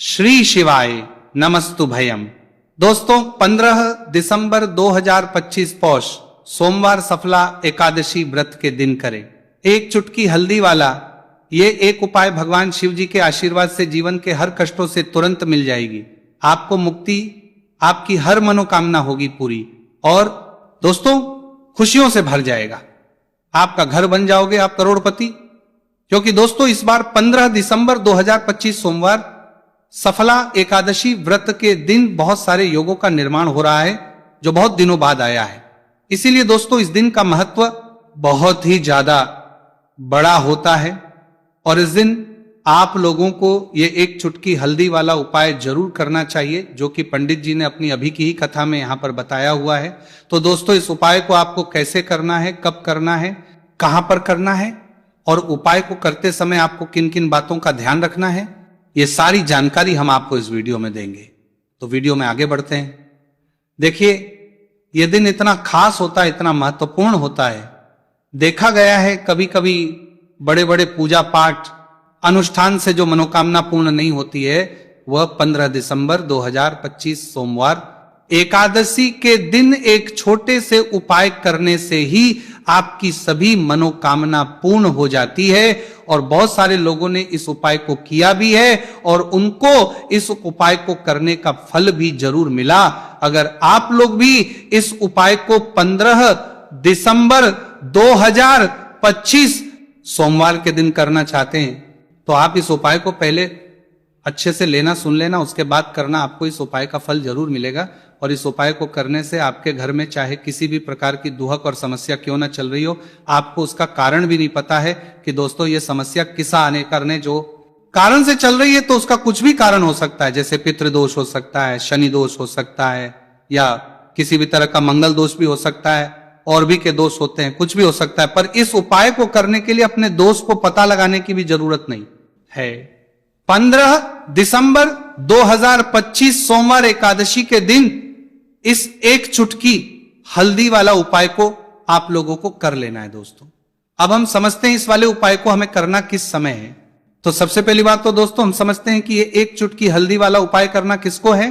श्री शिवाय नमस्तु भयम। दोस्तों 15 दिसंबर 2025 पौष सोमवार सफला एकादशी व्रत के दिन करें एक चुटकी हल्दी वाला ये एक उपाय भगवान शिव जी के आशीर्वाद से जीवन के हर कष्टों से तुरंत मिल जाएगी। आपको मुक्ति, आपकी हर मनोकामना होगी पूरी और दोस्तों खुशियों से भर जाएगा। आपका घर बन जाओगे, आप करोड़पति। क्योंकि दोस्तों इस बार 15 दिसंबर 2025 सोमवार सफला एकादशी व्रत के दिन बहुत सारे योगों का निर्माण हो रहा है जो बहुत दिनों बाद आया है। इसीलिए दोस्तों इस दिन का महत्व बहुत ही ज्यादा बड़ा होता है और इस दिन आप लोगों को ये एक चुटकी हल्दी वाला उपाय जरूर करना चाहिए जो कि पंडित जी ने अपनी अभी की ही कथा में यहां पर बताया हुआ है। तो दोस्तों इस उपाय को आपको कैसे करना है, कब करना है, कहां पर करना है और उपाय को करते समय आपको किन किन बातों का ध्यान रखना है, ये सारी जानकारी हम आपको इस वीडियो में देंगे। तो वीडियो में आगे बढ़ते हैं। देखिए ये दिन इतना खास होता है, इतना महत्वपूर्ण होता है। देखा गया है कभी कभी बड़े बड़े पूजा पाठ अनुष्ठान से जो मनोकामना पूर्ण नहीं होती है वह 15 दिसंबर 2025 सोमवार एकादशी के दिन एक छोटे से उपाय करने से ही आपकी सभी मनोकामना पूर्ण हो जाती है। और बहुत सारे लोगों ने इस उपाय को किया भी है और उनको इस उपाय को करने का फल भी जरूर मिला। अगर आप लोग भी इस उपाय को 15 दिसंबर 2025 सोमवार के दिन करना चाहते हैं तो आप इस उपाय को पहले अच्छे से लेना, सुन लेना, उसके बाद करना। आपको इस उपाय का फल जरूर मिलेगा और इस उपाय को करने से आपके घर में चाहे किसी भी प्रकार की दुहक और समस्या क्यों ना चल रही हो, आपको उसका कारण भी नहीं पता है कि दोस्तों ये समस्या किस आने करने जो कारण से चल रही है। तो उसका कुछ भी कारण हो सकता है, जैसे पितृदोष हो सकता है, शनि दोष हो सकता है या किसी भी तरह का मंगल दोष भी हो सकता है, और भी के दोष होते हैं, कुछ भी हो सकता है। पर इस उपाय को करने के लिए अपने दोष को पता लगाने की भी जरूरत नहीं है। 15 दिसंबर 2025 सोमवार एकादशी के दिन इस एक चुटकी हल्दी वाला उपाय को आप लोगों को कर लेना है। दोस्तों अब हम समझते हैं इस वाले उपाय को हमें करना किस समय है। तो सबसे पहली बात तो दोस्तों हम समझते हैं कि ये एक चुटकी हल्दी वाला उपाय करना किसको है।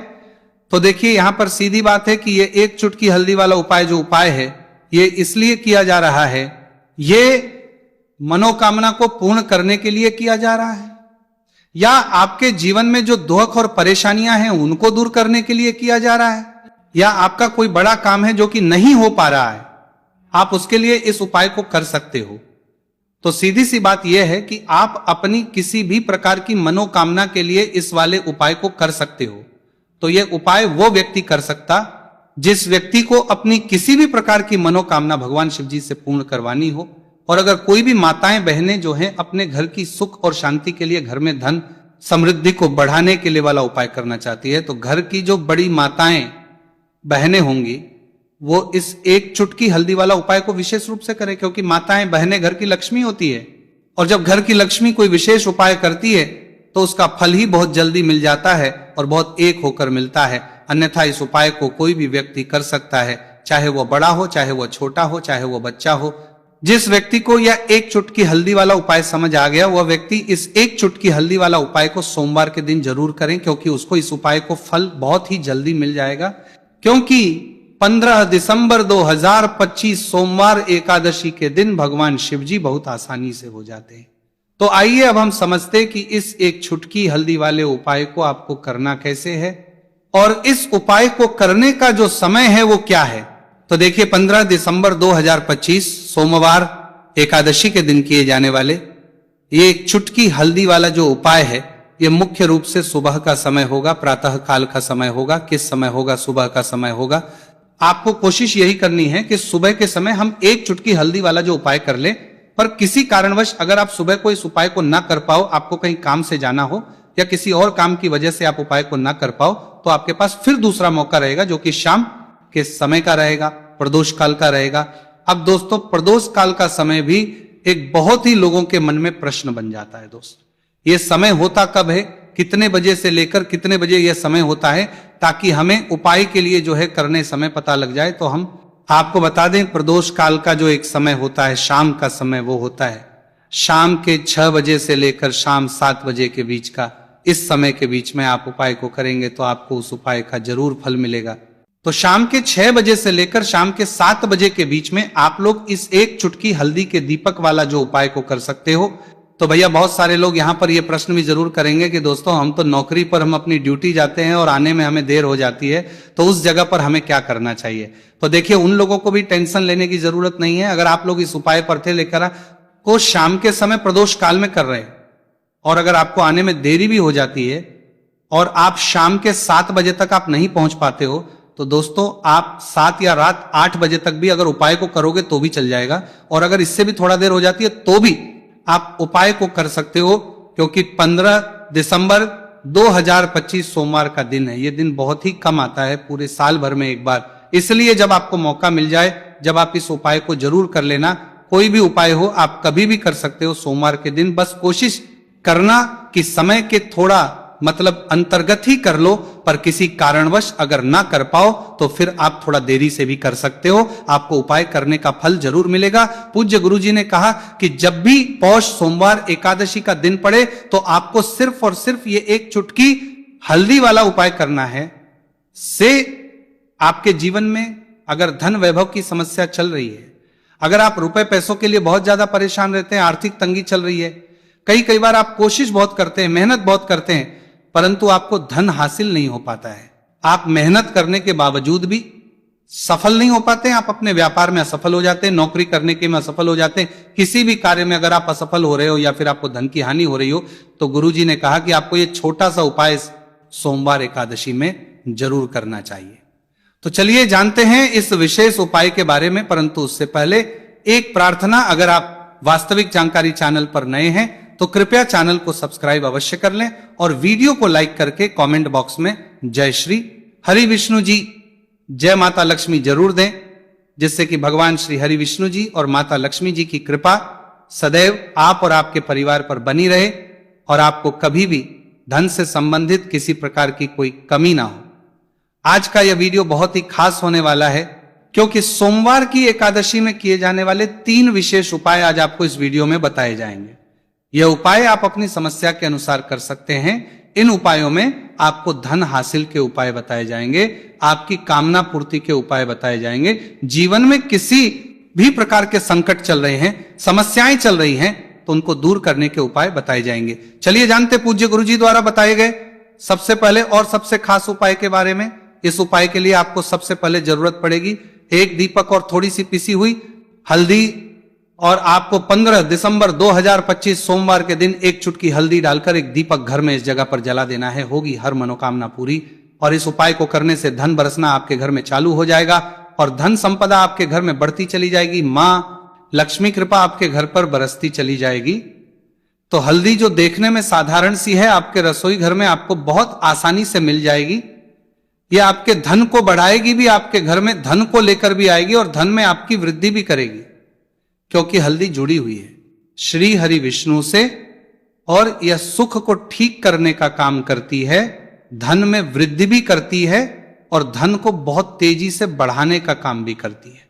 तो देखिए यहां पर सीधी बात है कि ये एक चुटकी हल्दी वाला उपाय जो उपाय है ये इसलिए किया जा रहा है, ये मनोकामना को पूर्ण करने के लिए किया जा रहा है या आपके जीवन में जो दुख और परेशानियां हैं उनको दूर करने के लिए किया जा रहा है या आपका कोई बड़ा काम है जो कि नहीं हो पा रहा है, आप उसके लिए इस उपाय को कर सकते हो। तो सीधी सी बात यह है कि आप अपनी किसी भी प्रकार की मनोकामना के लिए इस वाले उपाय को कर सकते हो। तो यह उपाय वो व्यक्ति कर सकता जिस व्यक्ति को अपनी किसी भी प्रकार की मनोकामना भगवान शिव जी से पूर्ण करवानी हो। और अगर कोई भी माताएं बहनें जो हैं अपने घर की सुख और शांति के लिए, घर में धन समृद्धि को बढ़ाने के लिए वाला उपाय करना चाहती है, तो घर की जो बड़ी माताएं बहनें होंगी वो इस एक चुटकी हल्दी वाला उपाय को विशेष रूप से करें, क्योंकि माताएं बहनें घर की लक्ष्मी होती है और जब घर की लक्ष्मी कोई विशेष उपाय करती है तो उसका फल ही बहुत जल्दी मिल जाता है और बहुत एक होकर मिलता है। अन्यथा इस उपाय को कोई भी व्यक्ति कर सकता है, चाहे वो बड़ा हो, चाहे वो छोटा हो, चाहे वो बच्चा हो। जिस व्यक्ति को यह एक चुटकी हल्दी वाला उपाय समझ आ गया वह व्यक्ति इस एक चुटकी हल्दी वाला उपाय को सोमवार के दिन जरूर करें, क्योंकि उसको इस उपाय को फल बहुत ही जल्दी मिल जाएगा। क्योंकि 15 दिसंबर 2025 सोमवार एकादशी के दिन भगवान शिव जी बहुत आसानी से हो जाते हैं। तो आइए अब हम समझते हैं कि इस एक चुटकी हल्दी वाले उपाय को आपको करना कैसे है और इस उपाय को करने का जो समय है वो क्या है। तो देखिए 15 दिसंबर 2025 सोमवार एकादशी के दिन किए जाने वाले ये एक चुटकी हल्दी वाला जो उपाय है ये मुख्य रूप से सुबह का समय होगा, प्रातः काल का समय होगा। किस समय होगा? सुबह का समय होगा। आपको कोशिश यही करनी है कि सुबह के समय हम एक चुटकी हल्दी वाला जो उपाय कर ले। पर किसी कारणवश अगर आप सुबह को इस उपाय को ना कर पाओ, आपको कहीं काम से जाना हो या किसी और काम की वजह से आप उपाय को ना कर पाओ, तो आपके पास फिर दूसरा मौका रहेगा जो कि शाम के समय का रहेगा, प्रदोष काल का रहेगा। अब दोस्तों प्रदोष काल का समय भी एक बहुत ही लोगों के मन में प्रश्न बन जाता है। दोस्त ये समय होता कब है, कितने बजे से लेकर कितने बजे यह समय होता है, ताकि हमें उपाय के लिए जो है करने समय पता लग जाए। तो हम आपको बता दें प्रदोष काल का जो एक समय होता है, शाम का समय, वो होता है शाम के 6 बजे से लेकर शाम 7 बजे के बीच का इस समय के बीच में आप उपाय को करेंगे तो आपको उस उपाय का जरूर फल मिलेगा। तो शाम के 6 बजे से लेकर शाम के 7 बजे के बीच में आप लोग इस एक चुटकी हल्दी के दीपक वाला जो उपाय को कर सकते हो। तो भैया बहुत सारे लोग यहां पर ये प्रश्न भी जरूर करेंगे कि दोस्तों हम तो नौकरी पर हम अपनी ड्यूटी जाते हैं और आने में हमें देर हो जाती है, तो उस जगह पर हमें क्या करना चाहिए। तो देखिए उन लोगों को भी टेंशन लेने की जरूरत नहीं है। अगर आप लोग इस उपाय पर थे लेकर को शाम के समय प्रदोष काल में कर रहे हैं और अगर आपको आने में देरी भी हो जाती है और आप शाम के 7 बजे तक आप नहीं पहुंच पाते हो, तो दोस्तों आप 7 या रात 8 बजे तक भी अगर उपाय को करोगे तो भी चल जाएगा। और अगर इससे भी थोड़ा देर हो जाती है तो भी आप उपाय को कर सकते हो, क्योंकि 15 दिसंबर 2025 सोमवार का दिन है। यह दिन बहुत ही कम आता है पूरे साल भर में एक बार, इसलिए जब आपको मौका मिल जाए जब आप इस उपाय को जरूर कर लेना। कोई भी उपाय हो आप कभी भी कर सकते हो सोमवार के दिन, बस कोशिश करना कि समय के थोड़ा मतलब अंतर्गत ही कर लो, पर किसी कारणवश अगर ना कर पाओ तो फिर आप थोड़ा देरी से भी कर सकते हो, आपको उपाय करने का फल जरूर मिलेगा। पूज्य गुरुजी ने कहा कि जब भी पौष सोमवार एकादशी का दिन पड़े तो आपको सिर्फ और सिर्फ ये एक चुटकी हल्दी वाला उपाय करना है। से आपके जीवन में अगर धन वैभव की समस्या चल रही है, अगर आप रुपए पैसों के लिए बहुत ज्यादा परेशान रहते हैं, आर्थिक तंगी चल रही है, कई बार आप कोशिश बहुत करते हैं, मेहनत बहुत करते हैं, परंतु आपको धन हासिल नहीं हो पाता है, आप मेहनत करने के बावजूद भी सफल नहीं हो पाते हैं, आप अपने व्यापार में असफल हो जाते हैं, नौकरी करने के में असफल हो जाते हैं, किसी भी कार्य में अगर आप असफल हो रहे हो या फिर आपको धन की हानि हो रही हो, तो गुरुजी ने कहा कि आपको ये छोटा सा उपाय सोमवार एकादशी में जरूर करना चाहिए। तो चलिए जानते हैं इस विशेष उपाय के बारे में, परंतु उससे पहले एक प्रार्थना। अगर आप वास्तविक जानकारी चैनल पर नए हैं तो कृपया चैनल को सब्सक्राइब अवश्य कर लें और वीडियो को लाइक करके कमेंट बॉक्स में जय श्री हरि विष्णु जी, जय माता लक्ष्मी जरूर दें, जिससे कि भगवान श्री हरि विष्णु जी और माता लक्ष्मी जी की कृपा सदैव आप और आपके परिवार पर बनी रहे और आपको कभी भी धन से संबंधित किसी प्रकार की कोई कमी ना हो। आज का यह वीडियो बहुत ही खास होने वाला है, क्योंकि सोमवार की एकादशी में किए जाने वाले 3 विशेष उपाय आज आपको इस वीडियो में बताए जाएंगे। यह उपाय आप अपनी समस्या के अनुसार कर सकते हैं। इन उपायों में आपको धन हासिल के उपाय बताए जाएंगे, आपकी कामना पूर्ति के उपाय बताए जाएंगे, जीवन में किसी भी प्रकार के संकट चल रहे हैं, समस्याएं चल रही हैं, तो उनको दूर करने के उपाय बताए जाएंगे। चलिए जानते पूज्य गुरुजी द्वारा बताए गए सबसे पहले और सबसे खास उपाय के बारे में। इस उपाय के लिए आपको सबसे पहले जरूरत पड़ेगी एक दीपक और थोड़ी सी पिसी हुई हल्दी, और आपको 15 दिसंबर 2025 सोमवार के दिन एक चुटकी हल्दी डालकर एक दीपक घर में इस जगह पर जला देना है। होगी हर मनोकामना पूरी। और इस उपाय को करने से धन बरसना आपके घर में चालू हो जाएगा और धन संपदा आपके घर में बढ़ती चली जाएगी, मां लक्ष्मी कृपा आपके घर पर बरसती चली जाएगी। तो हल्दी जो देखने में साधारण सी है, आपके रसोई घर में आपको बहुत आसानी से मिल जाएगी। यह आपके धन को बढ़ाएगी भी, आपके घर में धन को लेकर भी आएगी और धन में आपकी वृद्धि भी करेगी, क्योंकि हल्दी जुड़ी हुई है श्री हरि विष्णु से और यह सुख को ठीक करने का काम करती है, धन में वृद्धि भी करती है और धन को बहुत तेजी से बढ़ाने का काम भी करती है।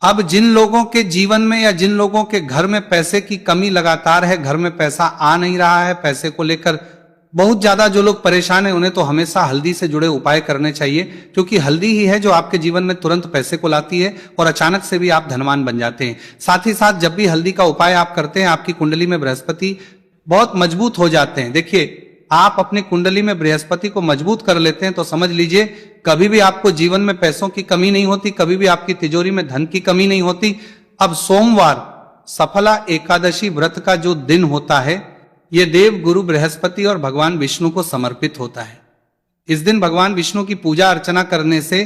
अब जिन लोगों के जीवन में या जिन लोगों के घर में पैसे की कमी लगातार है, घर में पैसा आ नहीं रहा है, पैसे को लेकर बहुत ज्यादा जो लोग परेशान हैं, उन्हें तो हमेशा हल्दी से जुड़े उपाय करने चाहिए, क्योंकि हल्दी ही है जो आपके जीवन में तुरंत पैसे को लाती है और अचानक से भी आप धनवान बन जाते हैं। साथ ही साथ जब भी हल्दी का उपाय आप करते हैं, आपकी कुंडली में बृहस्पति बहुत मजबूत हो जाते हैं। देखिए, आप अपनी कुंडली में बृहस्पति को मजबूत कर लेते हैं तो समझ लीजिए कभी भी आपको जीवन में पैसों की कमी नहीं होती, कभी भी आपकी तिजोरी में धन की कमी नहीं होती। अब सोमवार सफला एकादशी व्रत का जो दिन होता है, यह देव गुरु बृहस्पति और भगवान विष्णु को समर्पित होता है। इस दिन भगवान विष्णु की पूजा अर्चना करने से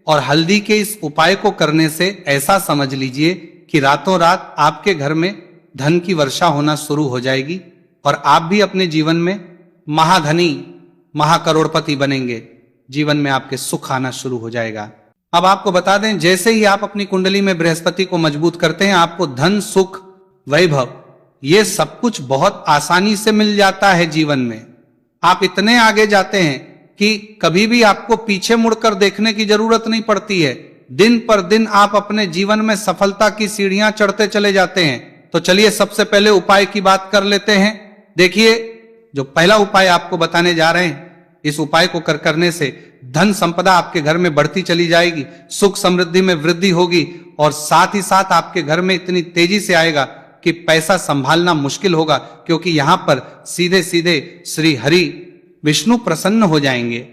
और हल्दी के इस उपाय को करने से ऐसा समझ लीजिए कि रातों रात आपके घर में धन की वर्षा होना शुरू हो जाएगी और आप भी अपने जीवन में महाधनी महाकरोड़पति बनेंगे। जीवन में आपके सुख आना शुरू हो जाएगा। अब आपको बता दें, जैसे ही आप अपनी कुंडली में बृहस्पति को मजबूत करते हैं, आपको धन सुख वैभव ये सब कुछ बहुत आसानी से मिल जाता है। जीवन में आप इतने आगे जाते हैं कि कभी भी आपको पीछे मुड़कर देखने की जरूरत नहीं पड़ती है। दिन पर दिन आप अपने जीवन में सफलता की सीढ़ियां चढ़ते चले जाते हैं। तो चलिए सबसे पहले उपाय की बात कर लेते हैं। देखिए, जो पहला उपाय आपको बताने जा रहे हैं, इस उपाय को करने से धन संपदा आपके घर में बढ़ती चली जाएगी, सुख समृद्धि में वृद्धि होगी और साथ ही साथ आपके घर में इतनी तेजी से आएगा कि पैसा संभालना मुश्किल होगा, क्योंकि यहां पर सीधे सीधे श्री हरि विष्णु प्रसन्न हो जाएंगे।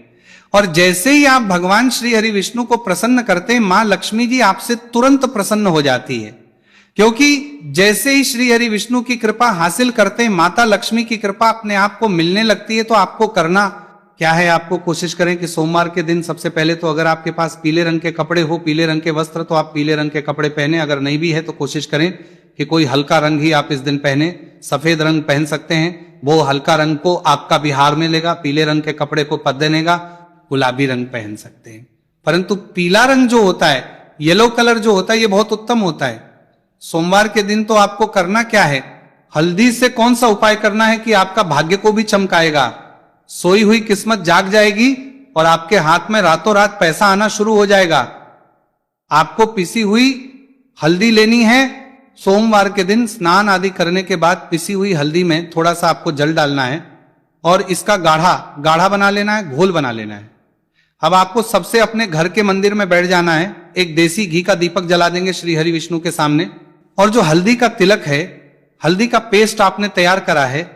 और जैसे ही आप भगवान श्री हरि विष्णु को प्रसन्न करते हैं, मां लक्ष्मी जी आपसे तुरंत प्रसन्न हो जाती है, क्योंकि जैसे ही श्री हरि विष्णु की कृपा हासिल करते हैं, माता लक्ष्मी की कृपा अपने आप को मिलने लगती है। तो आपको करना क्या है, आपको कोशिश करें कि सोमवार के दिन सबसे पहले तो अगर आपके पास पीले रंग के कपड़े हो, पीले रंग के वस्त्र, तो आप पीले रंग के कपड़े पहने। अगर नहीं भी है तो कोशिश करें कि कोई हल्का रंग ही आप इस दिन पहने। सफेद रंग पहन सकते हैं, वो हल्का रंग को आपका बिहार में लेगा। पीले रंग के कपड़े को पद देनेगा, गुलाबी रंग पहन सकते हैं। परंतु पीला रंग जो होता है, येलो कलर जो होता है, ये बहुत उत्तम होता है। सोमवार के दिन तो आपको करना क्या है, हल्दी से कौन सा उपाय करना है कि आपका भाग्य को भी चमकाएगा, सोई हुई किस्मत जाग जाएगी और आपके हाथ में रातों रात पैसा आना शुरू हो जाएगा। आपको पिसी हुई हल्दी लेनी है। सोमवार के दिन स्नान आदि करने के बाद पिसी हुई हल्दी में थोड़ा सा आपको जल डालना है और इसका गाढ़ा बना लेना है, घोल बना लेना है। अब आपको सबसे अपने घर के मंदिर में बैठ जाना है, एक देसी घी का दीपक जला देंगे श्री हरि विष्णु के सामने, और जो हल्दी का तिलक है, हल्दी का पेस्ट आपने तैयार करा है,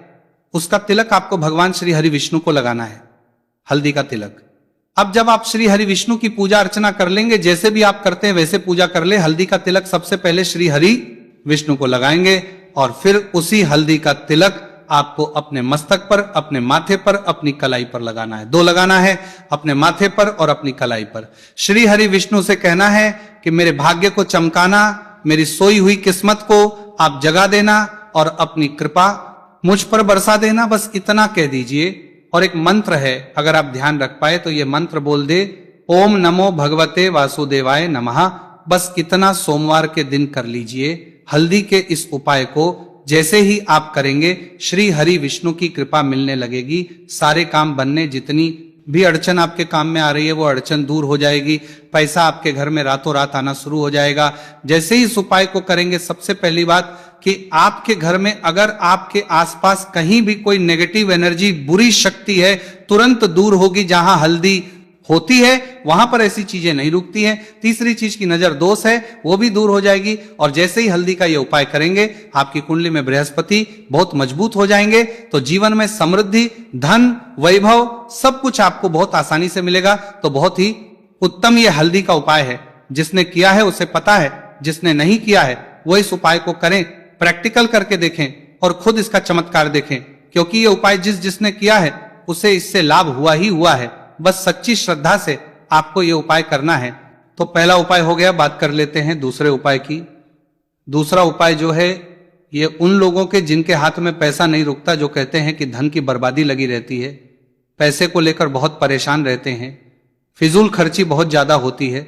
उसका तिलक आपको भगवान श्री हरि विष्णु को लगाना है, हल्दी का तिलक। अब जब आप श्री हरि विष्णु की पूजा अर्चना कर लेंगे, जैसे भी आप करते हैं वैसे पूजा कर ले, हल्दी का तिलक सबसे पहले श्री हरि विष्णु को लगाएंगे और फिर उसी हल्दी का तिलक आपको अपने मस्तक पर, अपने माथे पर, अपनी कलाई पर लगाना है। 2 लगाना है, अपने माथे पर और अपनी कलाई पर। श्री हरि विष्णु से कहना है कि मेरे भाग्य को चमकाना, मेरी सोई हुई किस्मत को आप जगा देना और अपनी कृपा मुझ पर बरसा देना, बस इतना कह दीजिए। और एक मंत्र है, अगर आप ध्यान रख पाए तो ये मंत्र बोल दे, ओम नमो भगवते वासुदेवाय नमः। बस इतना सोमवार के दिन कर लीजिए। हल्दी के इस उपाय को जैसे ही आप करेंगे, श्री हरि विष्णु की कृपा मिलने लगेगी, सारे काम बनने, जितनी भी अड़चन आपके काम में आ रही है वो अड़चन दूर हो जाएगी, पैसा आपके घर में रातों रात आना शुरू हो जाएगा। जैसे ही इस उपाय को करेंगे, सबसे पहली बात कि आपके घर में अगर आपके आसपास कहीं भी कोई नेगेटिव एनर्जी, बुरी शक्ति है, तुरंत दूर होगी। जहां हल्दी होती है वहां पर ऐसी चीजें नहीं रुकती हैं। तीसरी चीज की नजर दोष है, वो भी दूर हो जाएगी। और जैसे ही हल्दी का ये उपाय करेंगे, आपकी कुंडली में बृहस्पति बहुत मजबूत हो जाएंगे, तो जीवन में समृद्धि, धन, वैभव सब कुछ आपको बहुत आसानी से मिलेगा। तो बहुत ही उत्तम ये हल्दी का उपाय है। जिसने किया है उसे पता है, जिसने नहीं किया है वो इस उपाय को करें, प्रैक्टिकल करके देखें और खुद इसका चमत्कार देखें, क्योंकि ये उपाय जिसने किया है उसे इससे लाभ हुआ ही हुआ है। बस सच्ची श्रद्धा से आपको ये उपाय करना है। तो पहला उपाय हो गया। बात कर लेते हैं दूसरे उपाय की। दूसरा उपाय जो है, ये उन लोगों के जिनके हाथ में पैसा नहीं रुकता, जो कहते हैं कि धन की बर्बादी लगी रहती है, पैसे को लेकर बहुत परेशान रहते हैं, फिजूल खर्ची बहुत ज्यादा होती है,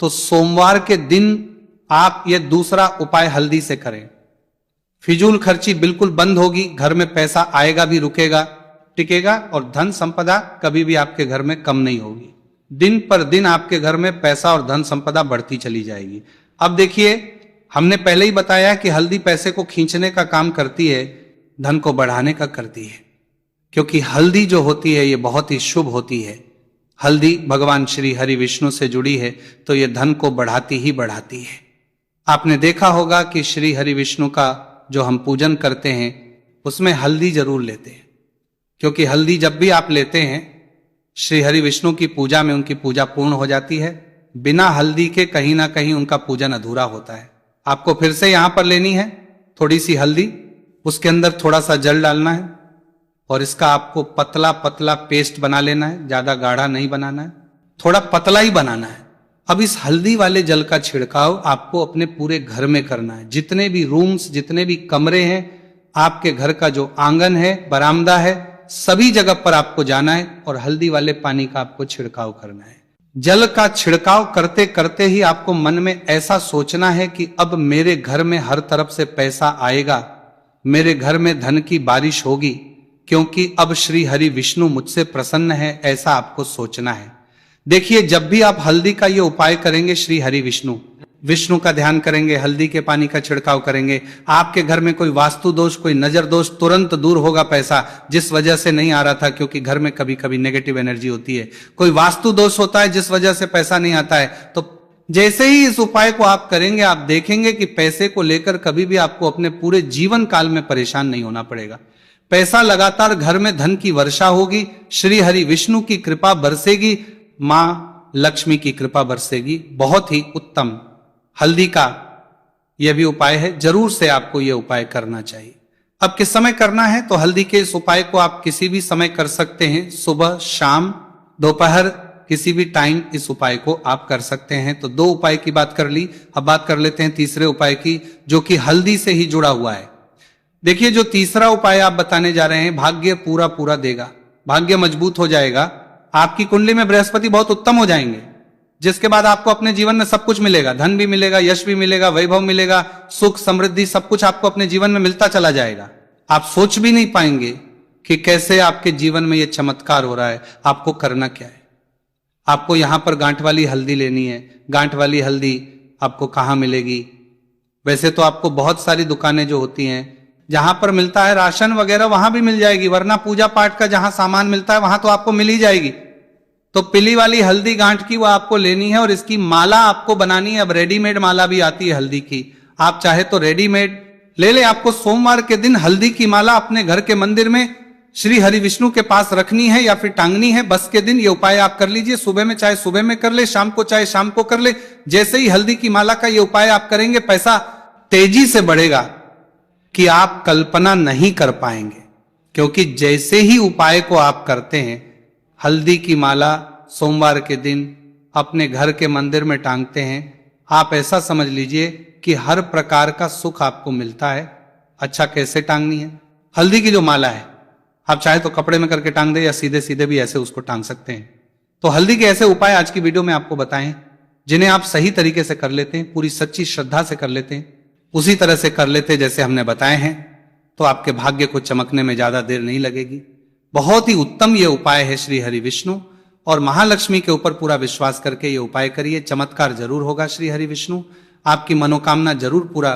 तो सोमवार के दिन आप ये दूसरा उपाय हल्दी से करें। फिजूल खर्ची बिल्कुल बंद होगी, घर में पैसा आएगा भी, रुकेगा, टिकेगा, और धन संपदा कभी भी आपके घर में कम नहीं होगी। दिन पर दिन आपके घर में पैसा और धन संपदा बढ़ती चली जाएगी। अब देखिए, हमने पहले ही बताया कि हल्दी पैसे को खींचने का काम करती है, धन को बढ़ाने का करती है, क्योंकि हल्दी जो होती है ये बहुत ही शुभ होती है। हल्दी भगवान श्री हरि विष्णु से जुड़ी है, तो ये धन को बढ़ाती ही बढ़ाती है। आपने देखा होगा कि श्री हरि विष्णु का जो हम पूजन करते हैं उसमें हल्दी जरूर लेते हैं, क्योंकि हल्दी जब भी आप लेते हैं श्री हरि विष्णु की पूजा में उनकी पूजा पूर्ण हो जाती है। बिना हल्दी के कहीं ना कहीं उनका पूजन अधूरा होता है। आपको फिर से यहां पर लेनी है थोड़ी सी हल्दी, उसके अंदर थोड़ा सा जल डालना है और इसका आपको पतला पतला पेस्ट बना लेना है। ज्यादा गाढ़ा नहीं बनाना है, थोड़ा पतला ही बनाना है। अब इस हल्दी वाले जल का छिड़काव आपको अपने पूरे घर में करना है। जितने भी रूम्स, जितने भी कमरे हैं, आपके घर का जो आंगन है, बरामदा है, सभी जगह पर आपको जाना है और हल्दी वाले पानी का आपको छिड़काव करना है। जल का छिड़काव करते करते ही आपको मन में ऐसा सोचना है कि अब मेरे घर में हर तरफ से पैसा आएगा, मेरे घर में धन की बारिश होगी, क्योंकि अब श्री हरि विष्णु मुझसे प्रसन्न है, ऐसा आपको सोचना है। देखिए, जब भी आप हल्दी का ये उपाय करेंगे श्री हरि विष्णु, विष्णु का ध्यान करेंगे, हल्दी के पानी का छिड़काव करेंगे, आपके घर में कोई वास्तु दोष, कोई नजर दोष तुरंत दूर होगा। पैसा जिस वजह से नहीं आ रहा था, क्योंकि घर में कभी कभी नेगेटिव एनर्जी होती है, कोई वास्तु दोष होता है जिस वजह से पैसा नहीं आता है, तो जैसे ही इस उपाय को आप करेंगे, आप देखेंगे कि पैसे को लेकर कभी भी आपको अपने पूरे जीवन काल में परेशान नहीं होना पड़ेगा। पैसा लगातार घर में धन की वर्षा होगी, श्री हरि विष्णु की कृपा बरसेगी, मां लक्ष्मी की कृपा बरसेगी। बहुत ही उत्तम हल्दी का यह भी उपाय है, जरूर से आपको यह उपाय करना चाहिए। अब किस समय करना है, तो हल्दी के इस उपाय को आप किसी भी समय कर सकते हैं, सुबह, शाम, दोपहर, किसी भी टाइम इस उपाय को आप कर सकते हैं। तो 2 उपाय की बात कर ली, अब बात कर लेते हैं तीसरे उपाय की, जो कि हल्दी से ही जुड़ा हुआ है। देखिए, जो तीसरा उपाय आप बताने जा रहे हैं, भाग्य पूरा पूरा देगा, भाग्य मजबूत हो जाएगा, आपकी कुंडली में बृहस्पति बहुत उत्तम हो जाएंगे, जिसके बाद आपको अपने जीवन में सब कुछ मिलेगा, धन भी मिलेगा, यश भी मिलेगा, वैभव मिलेगा, सुख समृद्धि सब कुछ आपको अपने जीवन में मिलता चला जाएगा। आप सोच भी नहीं पाएंगे कि कैसे आपके जीवन में यह चमत्कार हो रहा है। आपको करना क्या है, आपको यहां पर गांठ वाली हल्दी लेनी है। गांठ वाली हल्दी आपको कहां मिलेगी, वैसे तो आपको बहुत सारी दुकानें जो होती हैं, जहां पर मिलता है राशन वगैरह, वहां भी मिल जाएगी, वरना पूजा पाठ का जहां सामान मिलता है वहां तो आपको मिल ही जाएगी। तो पीली वाली हल्दी गांठ की वो आपको लेनी है, और इसकी माला आपको बनानी है। अब रेडीमेड माला भी आती है हल्दी की, आप चाहे तो रेडीमेड ले ले। आपको सोमवार के दिन हल्दी की माला अपने घर के मंदिर में श्री हरि विष्णु के पास रखनी है या फिर टांगनी है। बस के दिन ये उपाय आप कर लीजिए, सुबह में चाहे सुबह में कर ले, शाम को चाहे शाम को कर ले। जैसे ही हल्दी की माला का ये उपाय आप करेंगे, पैसा तेजी से बढ़ेगा कि आप कल्पना नहीं कर पाएंगे। क्योंकि जैसे ही उपाय को आप करते हैं, हल्दी की माला सोमवार के दिन अपने घर के मंदिर में टांगते हैं, आप ऐसा समझ लीजिए कि हर प्रकार का सुख आपको मिलता है। अच्छा, कैसे टांगनी है हल्दी की जो माला है, आप चाहे तो कपड़े में करके टांग दे या सीधे सीधे भी ऐसे उसको टांग सकते हैं। तो हल्दी के ऐसे उपाय आज की वीडियो में आपको बताएं, जिन्हें आप सही तरीके से कर लेते हैं, पूरी सच्ची श्रद्धा से कर लेते हैं, उसी तरह से कर लेते जैसे हमने बताए हैं, तो आपके भाग्य को चमकने में ज्यादा देर नहीं लगेगी। बहुत ही उत्तम ये उपाय है श्री हरि विष्णु, और महालक्ष्मी के ऊपर पूरा विश्वास करके ये उपाय करिए, चमत्कार जरूर होगा। श्री हरि विष्णु आपकी मनोकामना जरूर पूरा